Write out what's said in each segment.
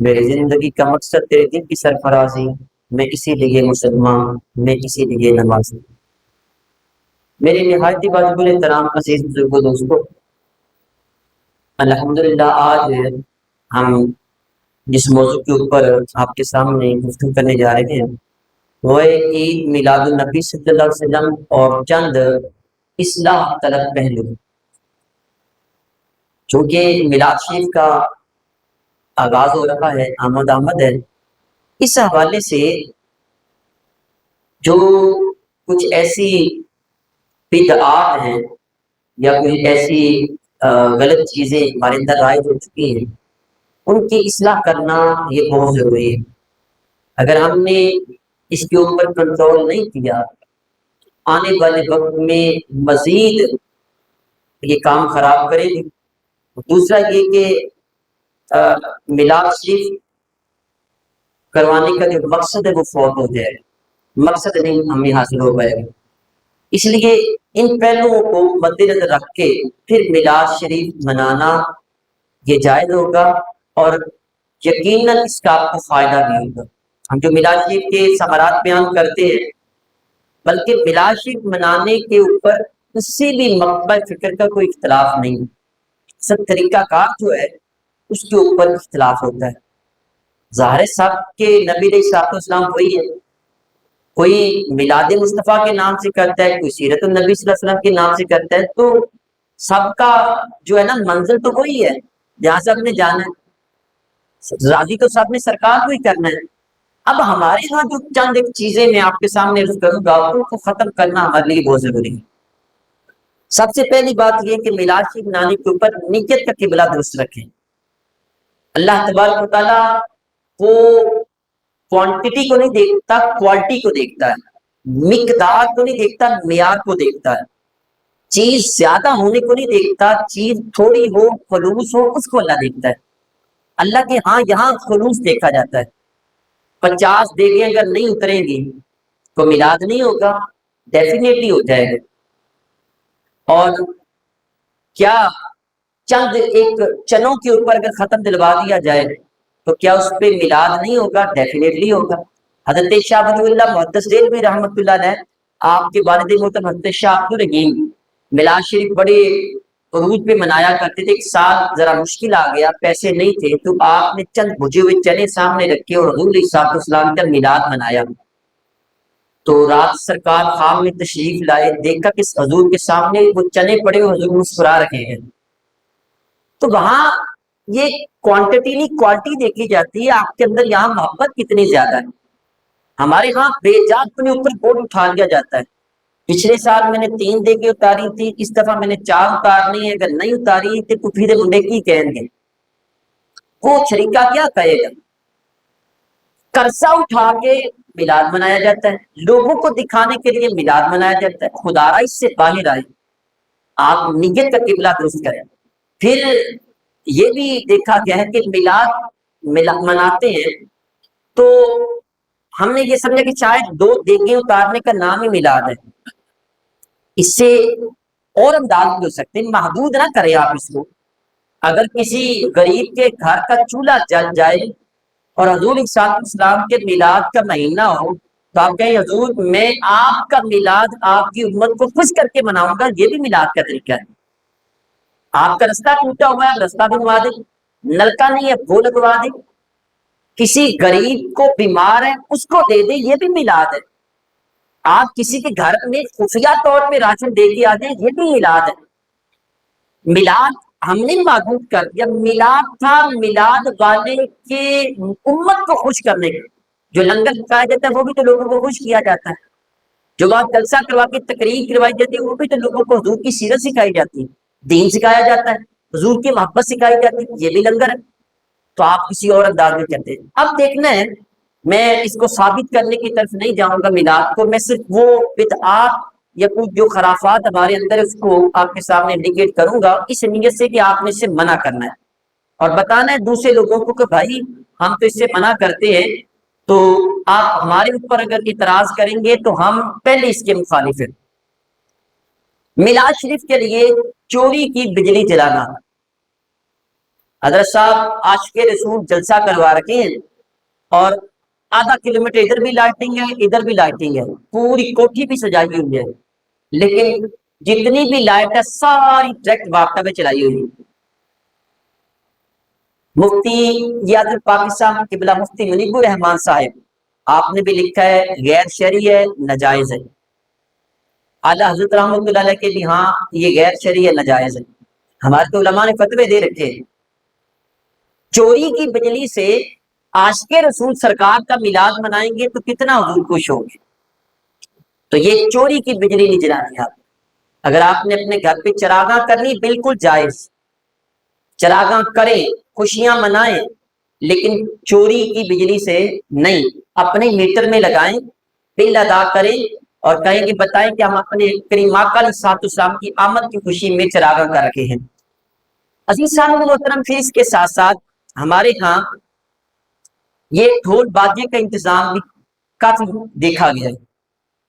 میری زندگی کا مقصد تیرے دل کی سرفرازی، میں اسی لیے مسلمان، میں اسی لیے نمازی۔ میری نہایت واجب احترام عزیز بزرگوں دوستوں، الحمدللہ آج ہم جس موضوع کے اوپر آپ کے سامنے گفتگو کرنے جا رہے ہیں وہ ہے عید میلاد النبی صلی اللہ علیہ وسلم اور چند اصلاح طلب پہلو۔ چونکہ میلاد شریف کا آغاز ہو رہا ہے، آمد ہے، اس حوالے سے جو کچھ ایسی بدعات ہیں یا کوئی ایسی غلط چیزیں ہمارے اندر رائج ہو چکی ہیں، ان کی اصلاح کرنا یہ بہت ضروری ہے۔ اگر ہم نے اس کے اوپر کنٹرول نہیں کیا، آنے والے وقت میں مزید یہ کام خراب کرے گی۔ دوسرا یہ کہ میلاد شریف کروانے کا جو مقصد ہے وہ فوت ہو جائے، مقصد نہیں ہمیں حاصل ہو پائے گا۔ اس لیے ان پہلوؤں کو مد نظر رکھ کے پھر میلاد شریف منانا یہ جائز ہوگا، اور یقیناً اس کا آپ کو فائدہ بھی ہوگا۔ ہم جو میلاد شریف کے ثمرات بیان کرتے ہیں، بلکہ میلاد شریف منانے کے اوپر اس سے بھی مقبہ فکر کا کوئی اختلاف نہیں، سب طریقہ کار جو ہے اس کے اوپر اختلاف ہوتا ہے۔ ظاہر صاحب کے نبی علیہ السلام وہی ہے، کوئی میلاد مصطفیٰ کے نام سے کرتا ہے، کوئی سیرت النبی صلی اللہ علیہ وسلم کے نام سے کرتا ہے، تو سب کا جو ہے نا منزل تو وہی ہے، جہاں سب نے جانا ہے، راضی تو سب نے سرکار کو ہی کرنا ہے۔ اب ہمارے یہاں جو چند ایک چیزیں میں آپ کے سامنے عرض کروں گا ان کو ختم کرنا ہمارے لیے بہت ضروری ہے۔ سب سے پہلی بات یہ کہ میلاد شریف منانے کے اوپر نیت کا قبلہ درست رکھیں۔ اللہ تبارک و تعالیٰ وہ کوانٹٹی کو نہیں دیکھتا، کوالٹی کو دیکھتا ہے، مقدار کو نہیں دیکھتا، معیار کو دیکھتا ہے۔ چیز زیادہ ہونے کو نہیں دیکھتا، چیز تھوڑی ہو، خلوص ہو، اس کو اللہ دیکھتا ہے۔ اللہ کے ہاں یہاں خلوص دیکھا جاتا ہے۔ 50 دیگیں اگر نہیں اتریں گی تو میلاد نہیں ہوگا، ڈیفینیٹلی ہو جائے گا۔ اور کیا چند ایک چنوں کے اوپر اگر ختم دلوا دیا جائے تو کیا اس پہ میلاد نہیں ہوگا؟ ڈیفینیٹلی ہوگا۔ حضرت شاہ ولی اللہ محدث دہلوی رحمۃ اللہ علیہ، آپ کے والد محترم حضرت شاہ عبد الرحیم، میلاد شریف بڑے عروج پہ منایا کرتے تھے۔ ایک سال ذرا مشکل آ گیا، پیسے نہیں تھے، تو آپ نے چند بھجے ہوئے چنے سامنے رکھے اور حضور علیہ السلام کا میلاد منایا۔ تو رات سرکار خواب میں تشریف لائے، دیکھا کہ حضور کے سامنے وہ چنے پڑے اور حضور مسکرا رہے ہیں۔ تو وہاں یہ کوانٹٹی نہیں کوالٹی دیکھی جاتی ہے، آپ کے اندر یہاں محبت کتنی زیادہ ہے۔ ہمارے ہاں بے جان اپنے اوپر بوجھ اٹھا لیا جاتا ہے۔ پچھلے سال میں نے 3 دیگیں اتاری تھی، اس دفعہ میں نے 4 اتارنی ہے، اگر نہیں اتاری تو پھر منڈے کی کہیں گے، وہ شریکہ کیا کہے گا؟ قرضہ اٹھا کے میلاد منایا جاتا ہے، لوگوں کو دکھانے کے لیے میلاد منایا جاتا ہے۔ خدا را اس سے باہر آئے، آپ نیت کا قبلہ درست کریں۔ پھر یہ بھی دیکھا گیا ہے کہ میلاد مناتے ہیں تو ہم نے یہ سمجھا کہ شاید 2 دیگیں اتارنے کا نام ہی میلاد ہے۔ اس سے اور انداز بھی ہو سکتے ہیں، محدود نہ کریں آپ اس کو۔ اگر کسی غریب کے گھر کا چولہا جل جائے اور حضور صلی اللہ علیہ وسلم کے میلاد کا مہینہ ہو تو آپ کہیں حضور میں آپ کا میلاد آپ کی امت کو خوش کر کے مناؤں گا، یہ بھی میلاد کا طریقہ ہے۔ آپ کا رستہ ٹوٹا ہوا ہے، رستہ بنوا دیں، نلکا نہیں ہے وہ لگوا دیں، کسی غریب کو بیمار ہے اس کو دے دیں، یہ بھی میلاد ہے۔ آپ کسی کے گھر میں خفیہ طور پہ راشن دے کے آ جائیں، یہ بھی میلاد ہے۔ میلاد ہم نے معبود کر دیا، میلاد تھا میلاد والے کے امت کو خوش کرنے کا۔ جو لنگر پکایا جاتا ہے وہ بھی تو لوگوں کو خوش کیا جاتا ہے، جو بات جلسہ کروا کے تقریر کروائی جاتی ہے وہ بھی تو لوگوں کو حضور کی سیرت سکھائی جاتی ہے، دین سکھایا جاتا ہے، حضور کی محبت سکھائی جاتی ہے، یہ بھی لنگر ہے۔ تو آپ کسی اور انداز میں کہتے ہیں۔ اب دیکھنا ہے، میں اس کو ثابت کرنے کی طرف نہیں جاؤں گا میلاد کو، میں صرف وہ بدعات یا کچھ جو خرافات ہمارے اندر ہے اس کو آپ کے سامنے انڈیکیٹ کروں گا، اس نیت سے کہ آپ نے اس سے منع کرنا ہے اور بتانا ہے دوسرے لوگوں کو کہ بھائی ہم تو اس سے منع کرتے ہیں، تو آپ ہمارے اوپر اگر اعتراض کریں گے تو ہم پہلے اس کے مخالف ہیں۔ میلاد شریف کے لیے چوری کی بجلی جلانا، حضرت صاحب عاشق رسول جلسہ کروا رکھے ہیں اور آدھا کلومیٹر ادھر بھی لائٹنگ ہے ادھر بھی لائٹنگ ہے، پوری کوٹھی بھی سجائی ہوئی ہے، لیکن جتنی بھی لائٹ ہے ساری ڈائریکٹ واپٹا میں چلائی ہوئی ہے۔ مفتی یاد پاکستان قبلہ مفتی منیب الرحمان صاحب آپ نے بھی لکھا ہے غیر شرعی ہے ناجائز ہے، اعلیٰ حضرت رحمۃ اللہ علیہ کے بھی ہاں یہ غیر شرعی ہے ناجائز ہے۔ ہمارے تو علماء نے فتوے دے رکھے ہیں۔ چوری کی بجلی سے عاشق رسول سرکار کا میلاد منائیں گے تو کتنا حضور خوش ہوں گے، تو یہ چوری کی بجلی نہیں جلانی آپ۔ اگر آپ نے اپنے گھر پہ چراغاں کرنی بالکل جائز، چراغاں کریں خوشیاں منائیں، لیکن چوری کی بجلی سے نہیں، اپنے میٹر میں لگائیں، بل ادا کریں اور کہیں کہ بتائیں کہ ہم اپنے کریم آقا علیہ الصلوۃ والسلام کی آمد کی خوشی میں چراغاں کر رکھے ہیں۔ عزیز سامعین محترم، پھر اس کے ساتھ ساتھ ہمارے ہاں یہ ڈھول بازی کا انتظام بھی کافی دیکھا گیا ہے۔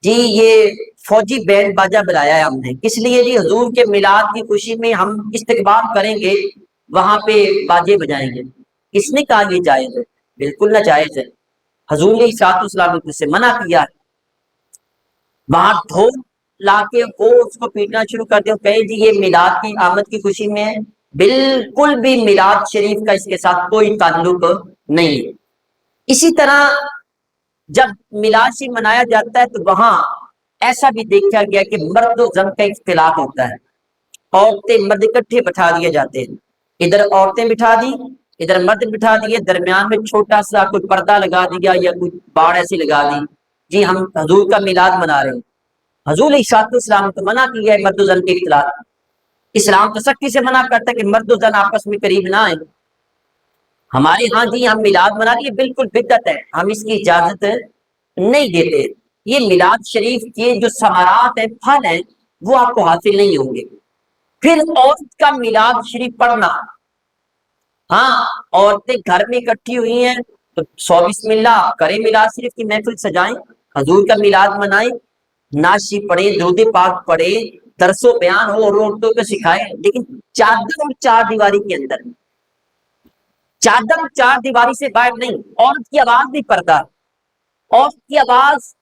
جی یہ فوجی بینڈ باجا بلایا ہے ہم نے، اس لیے جی حضور کے میلاد کی خوشی میں ہم استقبال کریں گے، وہاں پہ باجے بجائیں گے۔ کس نے کہا یہ جائز ہے؟ بالکل ناجائز ہے، حضور نے صلوات والسلام نے سے منع کیا ہے۔ وہاں ڈھول لا کے وہ اس کو پیٹنا شروع کر دیں، کہیں جی یہ میلاد کی آمد کی خوشی میں ہے، بالکل بھی میلاد شریف کا اس کے ساتھ کوئی تعلق نہیں ہے۔ اسی طرح جب میلاد شریف منایا جاتا ہے تو وہاں ایسا بھی دیکھا گیا کہ مرد و زن کا اختلاط ہوتا ہے، عورتیں مرد اکٹھے بٹھا دیے جاتے ہیں، ادھر عورتیں بٹھا دی ادھر مرد بٹھا دیے، درمیان میں چھوٹا سا کوئی پردہ لگا دیا یا کوئی باڑ ایسی لگا دی، جی ہم حضور کا میلاد منا رہے ہیں۔ حضور علیہ السلام نے تو منع کیا ہے مرد و زن کے اختلاط، اسلام تو سختی سے منع کرتا ہے کہ مرد و زن آپس میں قریب نہ آئیں۔ ہمارے ہاں جی ہم میلاد منا رہے ہیں، بالکل بدعت ہے، ہم اس کی اجازت نہیں دیتے۔ یہ میلاد شریف کے جو ثمرات ہیں، پھل ہیں، وہ آپ کو حاصل نہیں ہوں گے۔ پھر عورت کا میلاد شریف پڑھنا، ہاں عورتیں گھر میں اکٹھی ہوئی ہیں تو 100 بسم اللہ کریں، میلاد شریف کی محفل سجائیں، حضور کا میلاد منائیں، نعت پڑھیں، درود پاک پڑھیں، درس و بیان ہو اور عورتوں کو سکھائیں، لیکن چادر اور چار دیواری کے اندر، چادر چار دیواری سے باہر نہیں۔ عورت کی آواز بھی پردہ، عورت کی آواز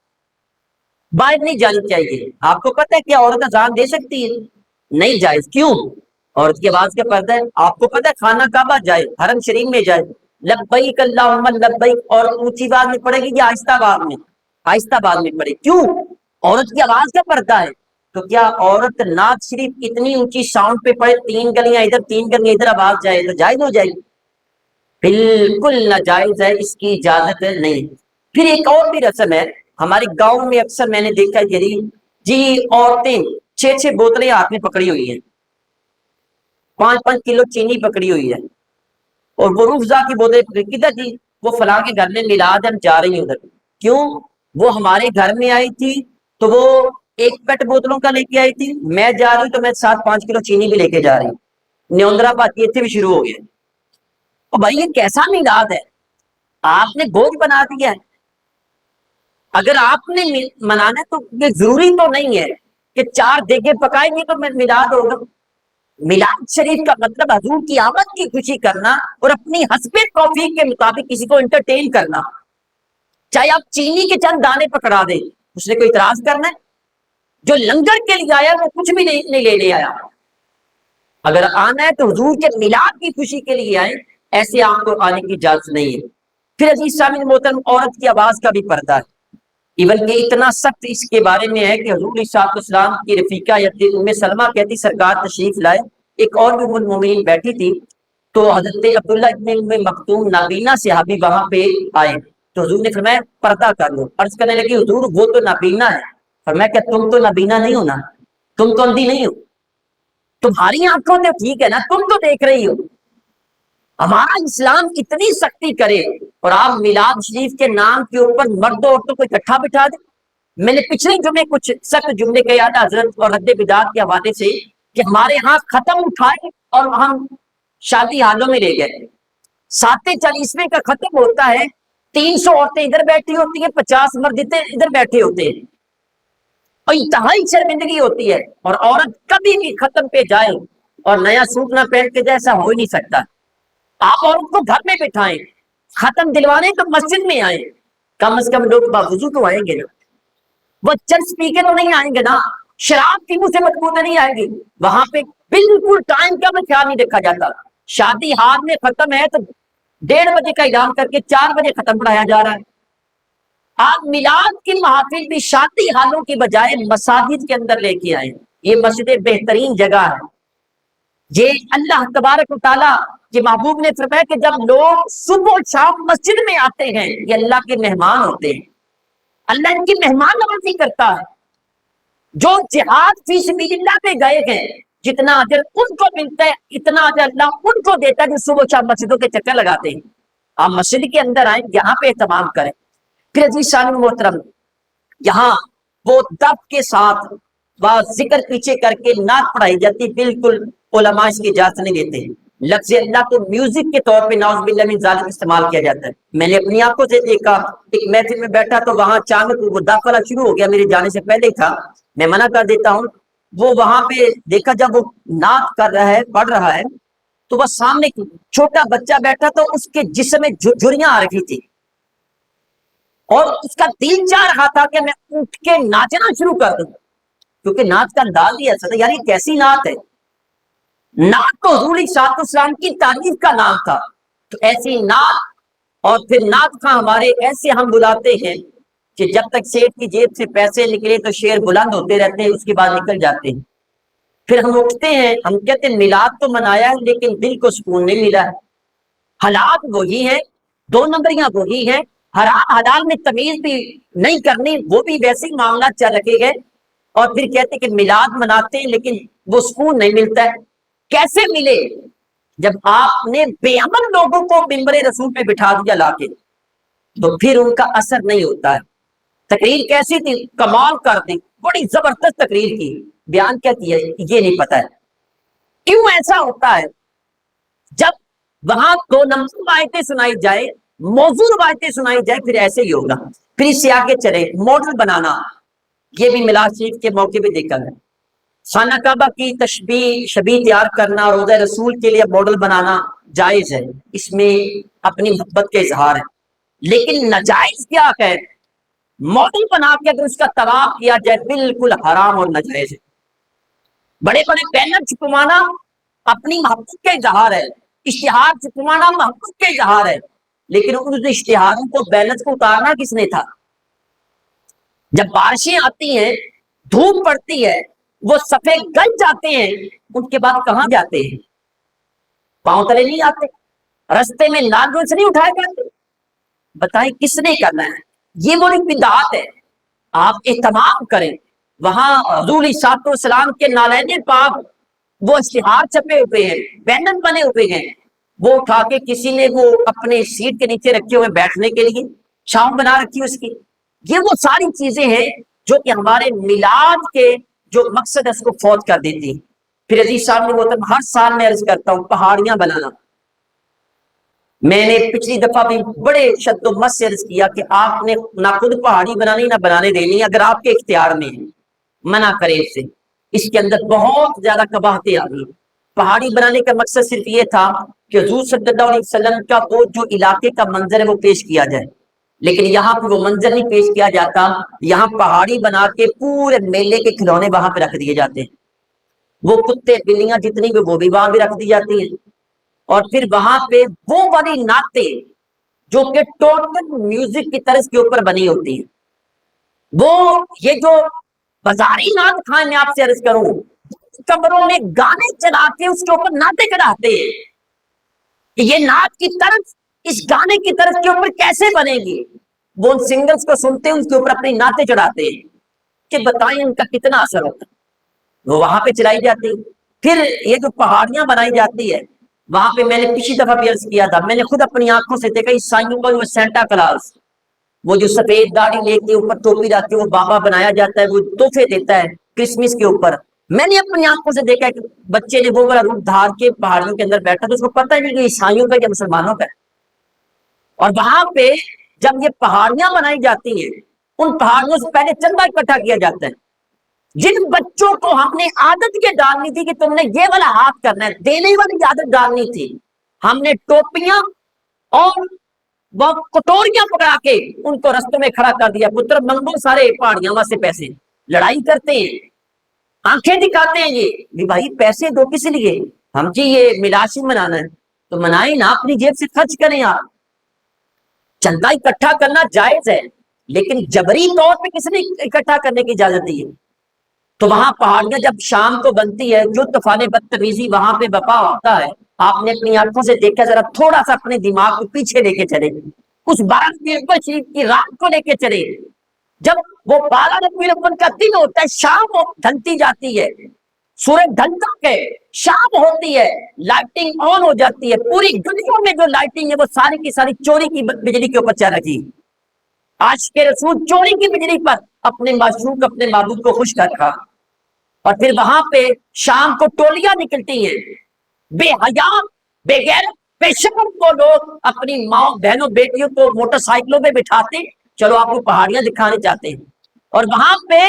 باہر نہیں جانی چاہیے۔ آپ کو پتہ ہے کہ عورت اذان دے سکتی ہے؟ نہیں جائز، کیوں؟ عورت کی آواز کا پردہ ہے۔ آپ کو پتہ ہے خانہ کعبہ جائے، حرم شریف میں جائے، لبیک اللہم لبیک اور اونچی آواز میں پڑھے گی یا آہستہ آواز میں؟ آہستہ آواز میں پڑھے، کیوں؟ عورت کی آواز کا پردہ ہے۔ تو کیا عورت نعت شریف اتنی اونچی ساؤنڈ پہ پڑھے، 3 گلیاں ادھر 3 گلیاں ادھر آواز جائے تو جائز ہو جائے گی؟ بالکل ناجائز ہے، اس کی اجازت نہیں۔ پھر ایک اور بھی رسم ہے ہمارے گاؤں میں، اکثر میں نے دیکھا جی عورتیں 6 بوتلیں ہاتھ میں پکڑی ہوئی ہیں، 5 کلو چینی پکڑی ہوئی ہے، اور وہ روح افزا کی بوتلیں کدھر جی؟ وہ فلاں کے گھر میں میلاد ہم جا رہی ہیں ادھر۔ کیوں؟ وہ ہمارے گھر میں آئی تھی تو وہ 1 پیٹ بوتلوں کا لے کے آئی تھی، میں جا رہی ہوں تو میں ساتھ 5 کلو چینی بھی لے کے جا رہی ہوں۔ نیوندرا پاتی اتنے بھی شروع ہو گئے۔ اور بھائی یہ کیسا میلاد ہے؟ آپ نے بوجھ بنا دیا ہے۔ اگر آپ نے منانا ہے تو یہ ضروری تو نہیں ہے کہ 4 دیگیں پکائیں گے تو میلاد ہوگا۔ میلاد شریف کا مطلب حضور کی آمد کی خوشی کرنا اور اپنی حسب توفیق کے مطابق کسی کو انٹرٹین کرنا۔ چاہے آپ چینی کے چند دانے پکڑا دیں، اس نے کوئی اعتراض کرنا ہے؟ جو لنگر کے لیے آیا وہ کچھ بھی نہیں لینے آیا۔ اگر آنا ہے تو حضور کے میلاد کی خوشی کے لیے آئے، ایسے آپ کو آنے کی اجازت نہیں ہے۔ پھر عزیز سامعین محترم، عورت کی آواز کا بھی پردہ ہے، ایون کہ اتنا سخت اس کے بارے میں ہے کہ حضور صلی اللہ علیہ وسلم کی رفیقہ ام سلمہ کہتی سرکار تشریف لائے، ایک اور بھی ام المومنین بیٹھی تھی، تو حضرت عبداللہ ابن ام مکتوم نابینا صحابی وہاں پہ آئے تو حضور نے فرمایا پردہ کر لو۔ عرض کرنے لگی حضور وہ تو نابینا ہے۔ فرمایا کہ تم تو نابینا نہیں ہو نا، تم تو اندھی نہیں ہو، تمہاری آنکھوں تو ٹھیک ہے نا، تم تو دیکھ رہی ہو۔ ہمارا اسلام اتنی سختی کرے اور آپ میلاد شریف کے نام کے اوپر مرد و عورتوں کو اکٹھا بٹھا دیں۔ میں نے پچھلے جمعے کچھ سخت جملے کہے اعلیٰ حضرت اور رد بدعت کے حوالے سے کہ ہمارے ہاں ختم اٹھائے اور ہم شادی حالوں میں لے گئے۔ 740ویں کا ختم ہوتا ہے، 300 عورتیں ادھر بیٹھی ہوتی ہیں، 50 مرد ادھر بیٹھے ہوتے ہیں، اور انتہائی شرمندگی ہوتی ہے۔ اور عورت کبھی بھی ختم پہ جائے اور نیا سوٹ نہ پہن کے جائے، ایسا ہو ہی نہیں سکتا۔ آپ عورت کو گھر میں بٹھائیں، ختم دلوانے تو مسجد میں آئیں، کم از کم لوگ باوضو تو آئیں گے نا، وہ چرچ پی کے تو نہیں آئیں گے نا، شراب کی منہ سے بدبو نہیں آئے گی۔ وہاں پہ بالکل ٹائم کا بھی خیال نہیں رکھا جاتا، شادی ہار میں ختم ہے تو 1:30 کا اعلان کر کے 4 بجے ختم پڑھایا جا رہا ہے۔ آپ میلاد کی محافل بھی شادی ہالوں کی بجائے مساجد کے اندر لے کے آئے، یہ مسجد بہترین جگہ ہے۔ یہ اللہ تبارک و تعالیٰ کے محبوب نے فرمایا کہ جب لوگ صبح و شام مسجد میں آتے ہیں یہ اللہ کے مہمان ہوتے ہیں، اللہ ان کی مہمان نوازی کرتا ہے۔ جو جہاد فی سبیل اللہ پہ گئے ہیں جتنا اجر ان کو ملتا ہے اتنا اجر اللہ ان کو دیتا ہے جو صبح و شام مسجدوں کے چکر لگاتے ہیں۔ آپ مسجد کے اندر آئیں، یہاں پہ اہتمام کریں۔ پھر عزیز شان محترم، یہاں وہ دف کے ساتھ ذکر پیچھے کر کے نعت پڑھائی جاتی، بالکل علماء اس کی اجازت نہیں دیتے۔ لفظ اللہ کو میوزک کے طور پہ نعوذ باللہ من ذالک استعمال کیا جاتا ہے۔ میں نے اپنی آنکھوں سے دیکھا، ایک محفل میں بیٹھا تو وہاں اچانک وہ دف والا شروع ہو گیا، میرے جانے سے پہلے تھا، میں منع کر دیتا ہوں۔ وہ وہاں پہ دیکھا جب وہ نعت کر رہا ہے، پڑھ رہا ہے، تو وہ سامنے چھوٹا بچہ بیٹھا تو اس کے جسم میں جھریاں آ رہی تھی اور اس کا دل چاہ رہا تھا کہ میں اٹھ کے ناچنا شروع کر دوں، کیونکہ نعت کا انداز ہی ایسا تھا، یار یہ کیسی نعت ہے۔ نعت تو حضور صاحب السلام کی تعریف کا نام تھا، تو ایسی نعت، اور پھر نعت خواں ہمارے ایسے ہم بلاتے ہیں کہ جب تک شیر کی جیب سے پیسے نکلے تو شیر بلند ہوتے رہتے ہیں، اس کے بعد نکل جاتے ہیں۔ پھر ہم اٹھتے ہیں، ہم کہتے ہیں میلاد تو منایا ہے لیکن دل کو سکون نہیں ملا ہے۔ حالات وہی ہیں، 2 نمبریاں وہی ہیں، حرام حلال میں تمیز بھی نہیں کرنی، وہ بھی ویسے ہی معاملات چل رکھے گئے، اور پھر کہتے کہ میلاد مناتے ہیں لیکن وہ سکون نہیں ملتا ہے۔ کیسے ملے؟ جب آپ نے بے عمل لوگوں کو منبر رسول پہ بٹھا دیا لا کے، تو پھر ان کا اثر نہیں ہوتا ہے۔ تقریر کیسی تھی؟ کمال کر دی، بڑی زبردست تقریر کی، بیان کیا کیا یہ نہیں پتا ہے۔ کیوں ایسا ہوتا ہے؟ جب وہاں 2 نمبر روایتیں سنائی جائے، موضوع روایتیں سنائی جائے، پھر ایسے ہی ہوگا۔ پھر اس سے آگے چلے، ماڈل بنانا، یہ بھی میلاد شریف کے موقع پہ دیکھا ہے۔ خانہ کعبہ کی شبیہ تیار کرنا، روضہ رسول کے لیے ماڈل بنانا جائز ہے، اس میں اپنی محبت کا اظہار ہے، لیکن ناجائز کیا ہے؟ ماڈل بنا کے اگر اس کا طواف کیا جائے بالکل حرام اور ناجائز ہے۔ بڑے بڑے بینر چھپوانا اپنی محبت کا اظہار ہے، اشتہار چھپوانا محبت کا اظہار ہے، لیکن ان اشتہاروں کو بینر کو اتارنا کس نے تھا؟ جب بارشیں آتی ہیں، دھوپ پڑتی ہے، وہ صفحے گل جاتے ہیں، ان کے بعد کہاں جاتے ہیں؟ پاؤں تلے نہیں آتے، رستے میں لال گل سے نہیں اٹھائے جاتے؟ بتائیں کس نے کرنا ہے؟ یہ بڑی بدعت ہے۔ آپ اہتمام کریں، وہاں حضور صاحب السلام کے نالین پاک وہ اشتہار چھپے ہوئے ہیں، بینر بنے ہوئے ہیں، وہ اٹھا کے کسی نے وہ اپنے سیٹ کے نیچے رکھے ہوئے بیٹھنے کے لیے، چھاؤں بنا رکھی اس کی۔ یہ وہ ساری چیزیں ہیں جو کہ ہمارے میلاد کے جو مقصد ہے اس کو فوت کر دیتی۔ پھر عزیز صاحب نے محترم، ہر سال میں عرض کرتا ہوں پہاڑیاں بنانا، میں نے پچھلی دفعہ بھی بڑے شد و مت سے عرض کیا کہ آپ نے نہ خود پہاڑی بنانی نہ بنانے دینی، اگر آپ کے اختیار میں ہے منع کرے اس سے، اس کے اندر بہت زیادہ قباحتیں آ گئی۔ پہاڑی بنانے کا مقصد صرف یہ تھا کہ حضور صلی اللہ علیہ وسلم کا وہ جو علاقے کا منظر ہے وہ پیش کیا جائے، لیکن یہاں پہ وہ منظر نہیں پیش کیا جاتا، یہاں پہاڑی بنا کے پورے میلے کے کھلونے وہاں پہ رکھ دیے جاتے ہیں، وہ کتے بلیاں جتنی بھی وہ بھی وہاں بھی رکھ دی جاتی ہیں، اور پھر وہاں پہ وہ والی نعتیں جو کہ ٹوٹل میوزک کی طرز کے اوپر بنی ہوتی ہیں، وہ یہ جو بازاری نعت خان میں آپ سے عرض کروں، کمروں میں گانے چلا کے اس کے اوپر نعتیں چڑھاتے ہیں کہ یہ نعت کی طرز اس گانے کی طرز کے اوپر کیسے بنے گی، وہ ان سنگرز کو سنتے ہیں، ان کے اوپر اپنی نعتیں چڑھاتے ہیں کہ بتائیں ان کا کتنا اثر ہوتا ہے، وہ وہاں پہ چلائی جاتی ہے۔ پھر یہ جو پہاڑیاں بنائی جاتی ہے، وہاں پہ میں نے پچھلی دفعہ بھی عرض کیا تھا، میں نے خود اپنی آنکھوں سے دیکھا عیسائیوں کا سینٹا کلاس، وہ جو سفید داڑھی لے کے اوپر ٹوپی رہتی ہے، وہ بابا بنایا جاتا ہے، وہ تحفے دیتا ہے کرسمس کے اوپر۔ میں نے اپنی آنکھوں سے دیکھا کہ بچے نے وہ والا روپ دھار کے پہاڑیوں کے اندر بیٹھا، تو اس کو پتہ نہیں کہ عیسائیوں کا یا مسلمانوں کا ہے۔ اور وہاں پہ جب یہ پہاڑیاں بنائی جاتی ہیں، ان پہاڑیوں سے پہلے چندہ اکٹھا کیا جاتا ہے۔ جن بچوں کو ہم نے عادت یہ ڈالنی تھی کہ تم نے یہ والا ہاتھ کرنا ہے، دینے والی عادت ڈالنی تھی، ہم نے ٹوپیاں اور وہ کٹوریاں پکڑا کے ان کو رستوں میں کھڑا کر دیا، پتر منگو سارے پہاڑیاں وہاں سے پیسے، لڑائی کرتے ہیں، آنکھیں دکھاتے ہیں یہ بھائی پیسے دو کس لیے؟ ہم جی یہ میلاشی منانا ہے تو منائیں نا، اپنی جیب سے خرچ کریں آپ، چندہ اکٹھا کرنا جائز ہے لیکن جبری طور پہ کس نے اکٹھا کرنے کی اجازت دی ہے؟ تو وہاں پہاڑیاں جب شام کو بنتی ہے، جو طوفان بدتمیزی وہاں پہ بپا ہوتا ہے، آپ نے اپنی آنکھوں سے دیکھا، ذرا تھوڑا سا اپنے دماغ کو پیچھے لے کے چلے، اس 12 شریف کی رات کو لے کے چلے، جب وہ 12 کا دن ہوتا ہے، شام ڈھلتی جاتی ہے، سورج ڈھلتا ہے، شام ہوتی ہے، لائٹنگ آن ہو جاتی ہے، پوری دنیا میں جو لائٹنگ ہے وہ ساری کی ساری چوری کی بجلی کے اوپر چل رہی۔ آج کے رسول چوری کی بجلی پر اپنے معشوق اپنے معبود کو خوش کر رہا، اور پھر وہاں پہ شام کو ٹولیاں نکلتی ہیں، بے حیا بے غیرت بے شرم کو لوگ اپنی ماں بہنوں بیٹیوں کو موٹر سائیکلوں پہ بٹھاتے، چلو آپ کو پہاڑیاں دکھانے چاہتے ہیں، اور وہاں پہ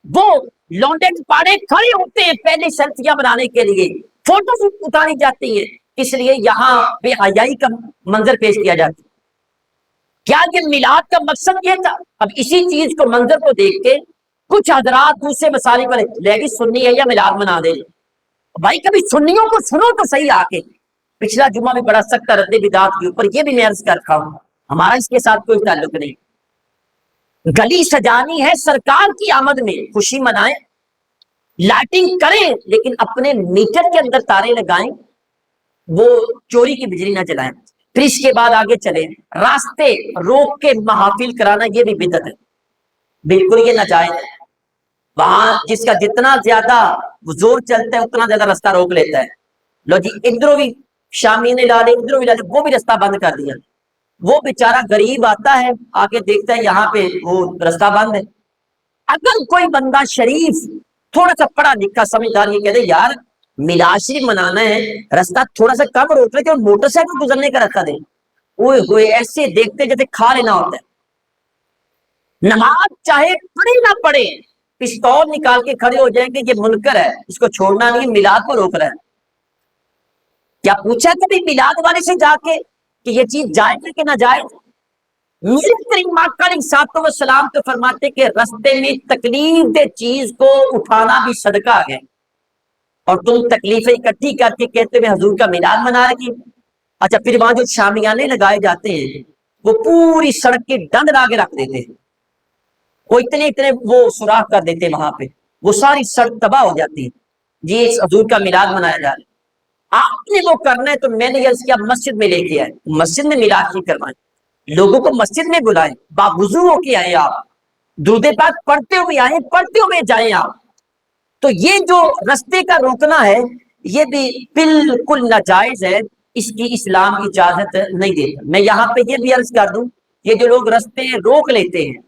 وہ لونڈے پاڑے کھڑے ہوتے ہیں پہلے سیلفیاں بنانے کے لیے، فوٹو اتاری جاتی ہیں، اس لیے یہاں بے حیائی کا منظر پیش کیا جاتا ہے۔ کیا یہ میلاد کا مقصد یہ تھا؟ اب اسی چیز کو منظر کو دیکھ کے کچھ حضرات دوسرے مسائل پر لیکن سنی ہے یا میلاد منا دے، بھائی کبھی سنیوں کو سنو تو صحیح آ کے۔ پچھلا جمعہ میں بڑا سخت رد بدعات کے اوپر یہ بھی میں عرض کر رہا ہوں، ہمارا اس کے ساتھ کوئی تعلق نہیں۔ گلی سجانی ہے سرکار کی آمد میں، خوشی منائیں، لائٹنگ کریں، لیکن اپنے میٹر کے اندر تارے لگائیں، وہ چوری کی بجلی نہ جلائیں۔ پھر اس کے بعد آگے چلیں، راستے روک کے محافل کرانا یہ بھی بدعت ہے، بالکل یہ ناجائز ہے۔ وہاں جس کا جتنا زیادہ زور چلتا ہے اتنا زیادہ راستہ روک لیتا ہے، لو جی ادھروں بھی شامی نے ڈالے، ادھروں بھی ڈالے، وہ بھی راستہ بند کر دیا، وہ بیچارہ غریب آتا ہے آگے دیکھتا ہے یہاں پہ وہ راستہ بند ہے۔ اگر کوئی بندہ شریف تھوڑا سا پڑھا لکھا سمجھدار یہ کہتے یار میلاد شریف منانا ہے، راستہ تھوڑا سا کم روک لے کہ موٹر سائیکل گزرنے کا راستہ دے، اوئے ہوئے ایسے دیکھتے جیسے کھا لینا ہوتا ہے۔ نماز چاہے پڑھے نہ پڑھے، پستول نکال کے کھڑے ہو جائیں گے یہ منکر ہے، اس کو چھوڑنا نہیں، میلاد کو روک رہا ہے۔ کیا پوچھا کبھی میلاد والے سے جا کے کہ یہ چیز جائز ہے کہ نہ جائز؟ میرے کریم آقا علیہ الصلوۃ والسلام تو فرماتے کہ رستے میں تکلیف دہ چیز کو اٹھانا بھی صدقہ ہے، اور تم تکلیفیں اکٹھی کر کے کہتے ہوئے حضور کا میلاد منا رہی۔ اچھا پھر وہاں جو شامیانے لگائے جاتے ہیں وہ پوری سڑک کی ڈنڈ لا کے رکھ دیتے ہیں، وہ اتنے وہ سوراخ کر دیتے ہیں وہاں پہ، وہ ساری سڑک تباہ ہو جاتی ہے، جی حضور کا میلاد منایا جا رہا ہے۔ آپ نے وہ کرنا ہے تو میں نے عرض کیا مسجد میں لے کے آئے، مسجد میں میلاد نہیں کروائیں، لوگوں کو مسجد میں بلائیں، باوضو ہو کے آئے، آپ درود پاک پڑھتے ہوئے آئے، پڑھتے ہوئے جائیں آپ۔ تو یہ جو رستے کا روکنا ہے یہ بھی بالکل ناجائز ہے، اس کی اسلام اجازت نہیں دیتا۔ میں یہاں پہ یہ بھی عرض کر دوں، یہ جو لوگ رستے روک لیتے ہیں،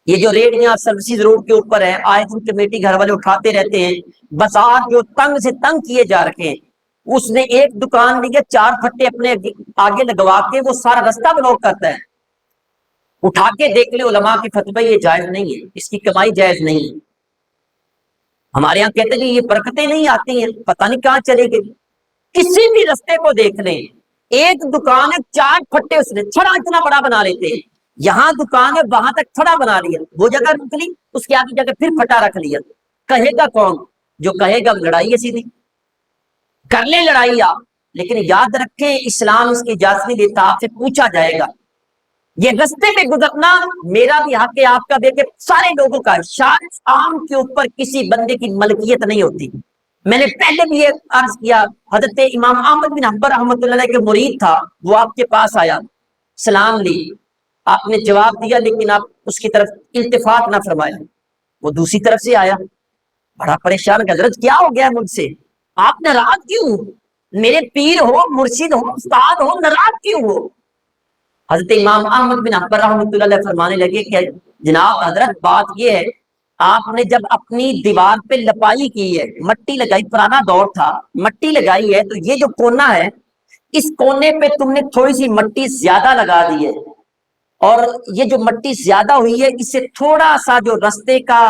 یہ جو ریڈیاں سروسز روڈ کے اوپر ہے، آئے دن کمیٹی گھر والے اٹھاتے رہتے ہیں، بازار جو تنگ سے تنگ کیے جا رکھے ہیں، اس نے ایک دکان لی ہے، 4 پھٹے اپنے آگے لگوا کے وہ سارا رستہ بلاک کرتا ہے، اٹھا کے دیکھ لے علماء کے فتوی یہ جائز نہیں ہے، اس کی کمائی جائز نہیں ہے۔ ہمارے یہاں کہتے ہیں کہ یہ برکتیں نہیں آتی ہیں، پتہ نہیں کہاں چلے گی۔ کسی بھی رستے کو دیکھ لیں، ایک دکان ہے 4 پھٹے اس نے چھڑا اتنا بڑا بنا لیتے ہیں، یہاں دکان ہے وہاں تک پھٹا بنا لیا، وہ جگہ رک لی، اس کے آگے جگہ پھر پھٹا رکھ لیا، کہے گا کون؟ جو کہے گا لڑائی ہے سیدھی، کر لیں لڑائی آپ، لیکن یاد رکھیں اسلام اس کی اجازت نہیں دیتا، آپ سے پوچھا جائے گا۔ یہ رستے میں گزرنا میرا بھی حق ہے، آپ کا بھی، سارے لوگوں کا، شاید عام کے اوپر کسی بندے کی ملکیت نہیں ہوتی۔ میں نے پہلے بھی یہ عرض کیا، حضرت امام احمد بن حنبل رحمۃ اللہ علیہ کے مرید تھا، وہ آپ کے پاس آیا، سلام لی، آپ نے جواب دیا لیکن آپ اس کی طرف التفات نہ فرمایا، وہ دوسری طرف سے آیا، بڑا پریشان کہ حضرت کیا ہو گیا مجھ سے، آپ ناراض کیوں؟ میرے پیر ہو، مرشد ہو، استاد ہو، ناراض کیوں ہو؟ حضرت امام احمد بن حنبل رحمۃ اللہ علیہ فرمانے لگے کہ جناب حضرت بات یہ ہے، آپ نے جب اپنی دیوار پہ لپائی کی ہے، مٹی لگائی، پرانا دور تھا، مٹی لگائی ہے، تو یہ جو کونا ہے اس کونے پہ تم نے تھوڑی سی مٹی زیادہ لگا دی ہے، اور یہ جو مٹی زیادہ ہوئی ہے اس سے تھوڑا سا جو رستے کا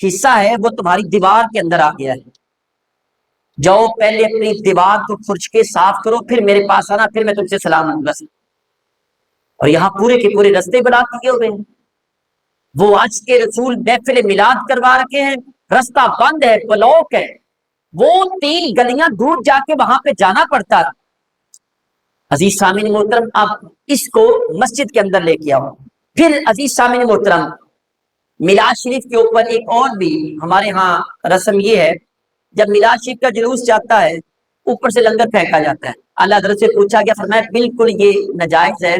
حصہ ہے وہ تمہاری دیوار کے اندر آ گیا ہے، جاؤ پہلے اپنی دیوار کو کھرچ کے صاف کرو، پھر میرے پاس آنا، پھر میں تم سے سلام دوں گا۔ اور یہاں پورے کے پورے رستے بنا دیے ہوئے ہیں۔ وہ آج کے رسول محفل میلاد کروا رکھے ہیں، رستہ بند ہے، بلاک ہے، وہ 3 گلیاں دور جا کے وہاں پہ جانا پڑتا۔ عزیز سامعین محترم، آپ اس کو مسجد کے اندر لے کے آؤ۔ پھر عزیز سامعین محترم، میلاد شریف کے اوپر ایک اور بھی ہمارے ہاں رسم یہ ہے، جب میلاد شریف کا جلوس جاتا ہے اوپر سے لنگر پھینکا جاتا ہے۔ اللہ حضرت سے پوچھا گیا، فرمایا بالکل یہ ناجائز ہے،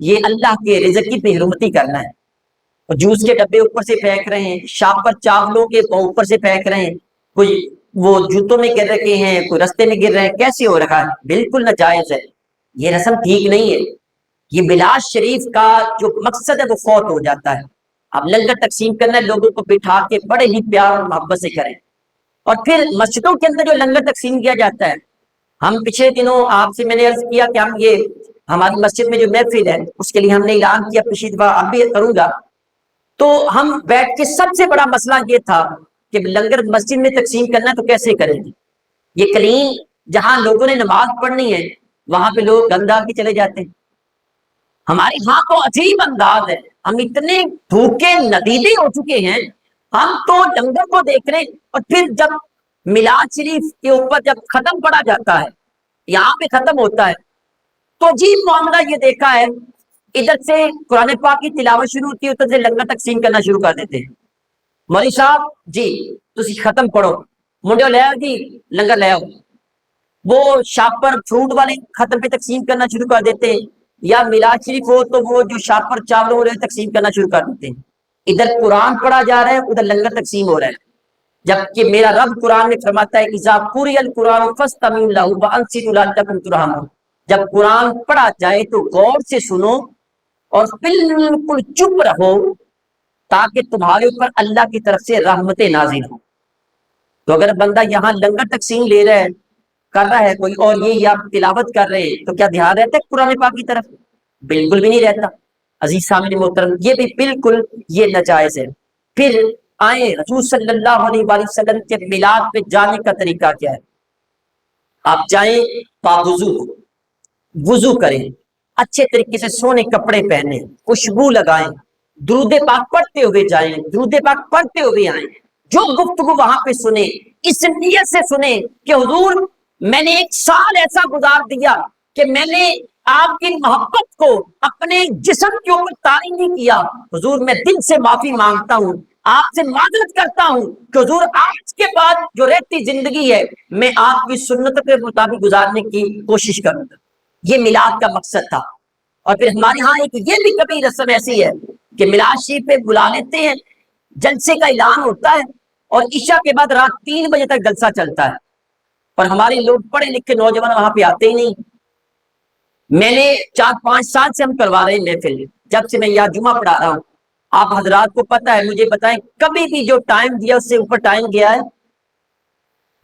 یہ اللہ کے رزق کی بے حرمتی کرنا ہے۔ اور جوس کے ڈبے اوپر سے پھینک رہے ہیں، شاپر چاولوں کے اوپر سے پھینک رہے ہیں، کوئی وہ جوتوں میں گر رکھے ہیں، کوئی رستے میں گر رہے ہیں، کیسے ہو رکھا ہے؟ بالکل ناجائز ہے، یہ رسم ٹھیک نہیں ہے۔ یہ میلاد شریف کا جو مقصد ہے وہ فوت ہو جاتا ہے۔ اب لنگر تقسیم کرنا ہے، لوگوں کو بٹھا کے بڑے ہی پیار اور محبت سے کریں۔ اور پھر مسجدوں کے اندر جو لنگر تقسیم کیا جاتا ہے، ہم پچھلے دنوں آپ سے میں نے عرض کیا کہ ہم یہ ہماری مسجد میں جو محفل ہے اس کے لیے ہم نے اعلان کیا، پچھلی دفعہ اب بھی کروں گا، تو ہم بیٹھ کے سب سے بڑا مسئلہ یہ تھا کہ لنگر مسجد میں تقسیم کرنا ہے تو کیسے کریں گے؟ یہ کلین جہاں لوگوں نے نماز پڑھنی ہے وہاں پہ لوگ گندا کے چلے جاتے ہیں۔ ہمارے ہاں تو عجیب انداز ہے، ہم اتنے بھوکے ندیدے ہو چکے ہیں، ہم تو لنگر کو دیکھ رہے ہیں، اور پھر جب میلاد شریف کے اوپر جب ختم پڑا جاتا ہے، یہاں پہ ختم ہوتا ہے، تو عجیب معاملہ یہ دیکھا ہے، ادھر سے قرآن پاک کی تلاوت شروع ہوتی ہے، ادھر سے لنگر تقسیم کرنا شروع کر دیتے ہیں۔ مولوی صاحب جی تسی ختم پڑھو، منڈیو لے آؤ جی لنگر لے آؤ۔ وہ شاپر فروٹ والے ختم پہ تقسیم کرنا شروع کر دیتے ہیں، یا میلاد شریف ہو تو وہ جو شاپر چاول ہو رہے ہیں تقسیم کرنا شروع کر دیتے ہیں۔ ادھر قرآن پڑھا جا رہا ہے، ادھر لنگر تقسیم ہو رہا ہے، جبکہ میرا رب قرآن میں فرماتا ہے اذا قرئ القرآن فاستمعوا له وانصتوا لعلکم ترحمون، جب قرآن پڑھا جائے تو غور سے سنو اور بالکل چپ رہو تاکہ تمہارے اوپر اللہ کی طرف سے رحمتیں نازل ہوں۔ تو اگر بندہ یہاں لنگر تقسیم لے رہا ہے، کر رہا ہے کوئی، اور یہ یا تلاوت کر رہے ہیں، تو کیا دھیان رہتا ہے قرآن پاک کی طرف؟ بالکل بھی نہیں رہتا۔ عزیز سامعین محترم، یہ بھی بالکل یہ ناجائز ہے۔ پھر آئے رسول صلی اللہ علیہ وآلہ وسلم کے میلاد پہ جانے کا طریقہ کیا ہے؟ آپ جائیں باوضو، وضو کریں، اچھے طریقے سے سونے کپڑے پہنیں، خوشبو لگائیں، درود پاک پڑھتے ہوئے جائیں، درود پاک پڑھتے ہوئے آئیں، جو گفتگو وہاں پہ سنیں اس نیت سے سنیں کہ حضور میں نے 1 سال ایسا گزار دیا کہ میں نے آپ کی محبت کو اپنے جسم کے اوپر طاری نہیں کیا، حضور میں دل سے معافی مانگتا ہوں، آپ سے معذرت کرتا ہوں کہ حضور آج کے بعد جو رہتی زندگی ہے میں آپ کی سنت کے مطابق گزارنے کی کوشش کروں گا۔ یہ میلاد کا مقصد تھا۔ اور پھر ہمارے ہاں ایک یہ بھی کبھی رسم ایسی ہے کہ میلاد شریف پہ بلا لیتے ہیں، جلسے کا اعلان ہوتا ہے اور عشاء کے بعد رات 3 بجے تک جلسہ چلتا ہے، اور ہمارے لوگ پڑھے لکھے نوجوان وہاں پہ آتے ہی نہیں۔ میں نے 4-5 سال سے ہم کروا رہے ہیں محفل، جب سے میں یہاں جمعہ پڑھا رہا ہوں، آپ حضرات کو پتہ ہے، مجھے بتائیں کبھی بھی جو ٹائم دیا اس سے اوپر ٹائم گیا ہے؟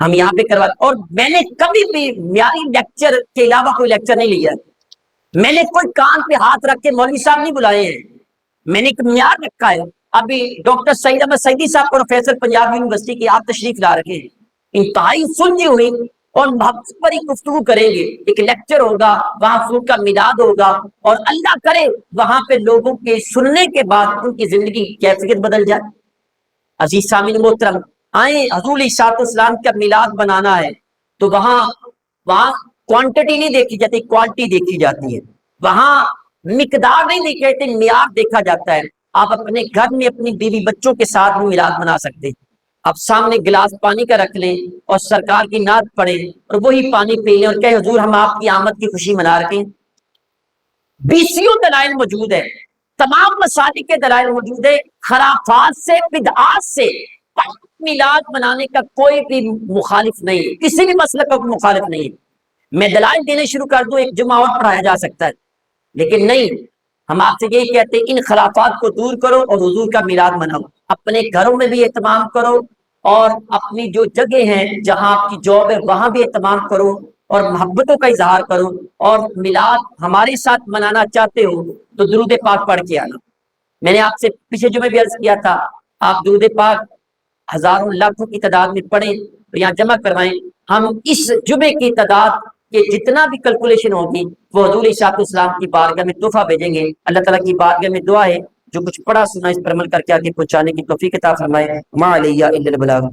ہم یہاں پہ کروا، اور میں نے کبھی بھی معیاری لیکچر کے علاوہ کوئی لیکچر نہیں لیا، میں نے کوئی کان پہ ہاتھ رکھ کے مولوی صاحب نہیں بلائے ہیں، میں نے ایک معیار رکھا ہے۔ ابھی ڈاکٹر سعید احمد سعیدی صاحب پروفیسر پنجاب یونیورسٹی کی آپ تشریف لا رکھے ہیں، انتہائی سلجھی ہوئی اور محبت پر ہی گفتگو کریں گے، ایک لیکچر ہوگا، وہاں فروٹ کا میلاد ہوگا، اور اللہ کرے وہاں پہ لوگوں کے سننے کے بعد ان کی زندگی کیفیت بدل جائے۔ عزیز سامعین محترم، آئیں حضور علیہ السلام کا میلاد بنانا ہے تو وہاں کوانٹٹی نہیں دیکھی جاتی، کوالٹی دیکھی جاتی ہے، وہاں مقدار نہیں دیکھی جاتی، معیار دیکھا جاتا ہے۔ آپ اپنے گھر میں اپنی بیوی بچوں کے ساتھ بھی میلاد بنا سکتے ہیں، آپ سامنے گلاس پانی کا رکھ لیں اور سرکار کی نعت پڑھیں اور وہی پانی پی لیں اور کہیں حضور ہم آپ کی آمد کی خوشی منا رکھیں۔ 20 دلائل موجود ہے، تمام مسالک کے دلائل موجود ہے، خرافات سے بدعات سے میلاد منانے کا کوئی بھی مخالف نہیں ہے، کسی بھی مسئلہ کا مخالف نہیں ہے۔ میں دلائل دینے شروع کر دوں ایک جمعہ اور پڑھایا جا سکتا ہے، لیکن نہیں، ہم آپ سے یہی کہتے ہیں ان خرافات کو دور کرو اور حضور کا میلاد مناؤ، اپنے گھروں میں بھی اہتمام کرو اور اپنی جو جگہ ہیں جہاں آپ کی جاب ہے وہاں بھی اہتمام کرو اور محبتوں کا اظہار کرو، اور میلاد ہمارے ساتھ منانا چاہتے ہو تو درود پاک پڑھ کے آنا۔ میں نے آپ سے پچھلے جمعے بھی عرض کیا تھا، آپ درود پاک ہزاروں لاکھوں کی تعداد میں پڑھیں تو یہاں جمع کروائیں، ہم اس جمعے کی تعداد کہ جتنا بھی کیلکولیشن ہوگی وہ حضور عیسیٰ علیہ السلام کی بارگاہ میں تحفہ بھیجیں گے. اللہ تعالیٰ کی بارگاہ میں دعا ہے جو کچھ پڑھا سنا اس پر عمل کر کے آگے پہنچانے کی توفیق عطا فرمائے. ما علیہ الا البلاغ.